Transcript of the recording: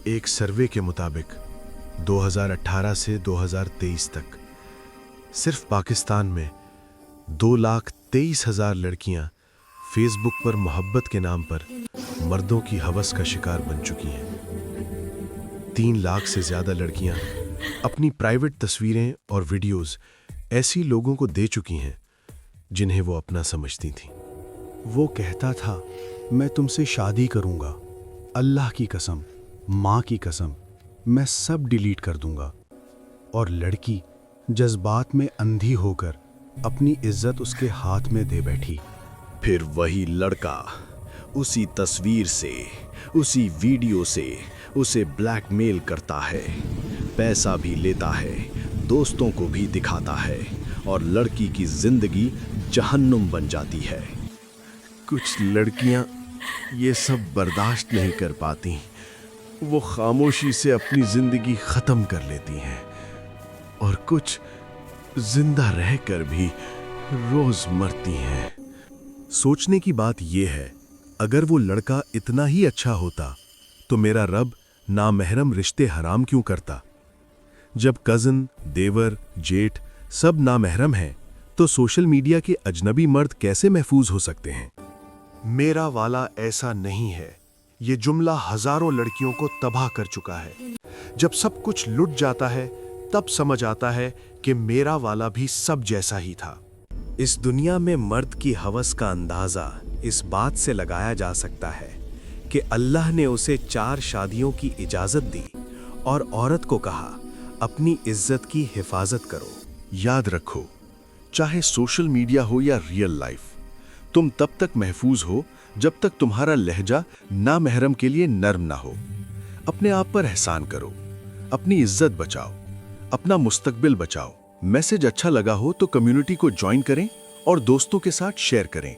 ایک سروے کے مطابق 2018 سے 2023 تک صرف پاکستان میں 2,23,000 لڑکیاں فیس بک پر محبت کے نام پر مردوں کی ہوس کا شکار بن چکی ہیں۔ 3 لاکھ سے زیادہ لڑکیاں اپنی پرائیویٹ تصویریں اور ویڈیوز ایسی لوگوں کو دے چکی ہیں جنہیں وہ اپنا سمجھتی تھیں۔ وہ کہتا تھا میں تم سے شادی کروں گا، اللہ کی قسم، ماں کی قسم، میں سب ڈیلیٹ کر دوں گا، اور لڑکی جذبات میں اندھی ہو کر اپنی عزت اس کے ہاتھ میں دے بیٹھی۔ پھر وہی لڑکا اسی تصویر سے، اسی ویڈیو سے اسے بلیک میل کرتا ہے، پیسہ بھی لیتا ہے، دوستوں کو بھی دکھاتا ہے، اور لڑکی کی زندگی جہنم بن جاتی ہے۔ کچھ لڑکیاں یہ سب برداشت نہیں کر پاتی، وہ خاموشی سے اپنی زندگی ختم کر لیتی ہیں، اور کچھ زندہ رہ کر بھی روز مرتی ہیں۔ سوچنے کی بات یہ ہے، اگر وہ لڑکا اتنا ہی اچھا ہوتا تو میرا رب نامحرم رشتے حرام کیوں کرتا؟ جب کزن، دیور، جیٹھ سب نامحرم ہیں تو سوشل میڈیا کے اجنبی مرد کیسے محفوظ ہو سکتے ہیں؟ میرا والا ایسا نہیں ہے، یہ جملہ ہزاروں لڑکیوں کو تباہ کر چکا ہے۔ جب سب کچھ لٹ جاتا ہے تب سمجھ آتا ہے کہ میرا والا بھی سب جیسا ہی تھا۔ اس دنیا میں مرد کی ہوس کا اندازہ اس بات سے لگایا جا سکتا ہے کہ اللہ نے اسے 4 شادیوں کی اجازت دی اور عورت کو کہا اپنی عزت کی حفاظت کرو۔ یاد رکھو، چاہے سوشل میڈیا ہو یا ریئل لائف، تم تب تک محفوظ ہو جب تک تمہارا لہجہ نامحرم کے لیے نرم نہ ہو۔ اپنے آپ پر احسان کرو، اپنی عزت بچاؤ، اپنا مستقبل بچاؤ۔ میسج اچھا لگا ہو تو کمیونٹی کو جوائن کریں اور دوستوں کے ساتھ شیئر کریں۔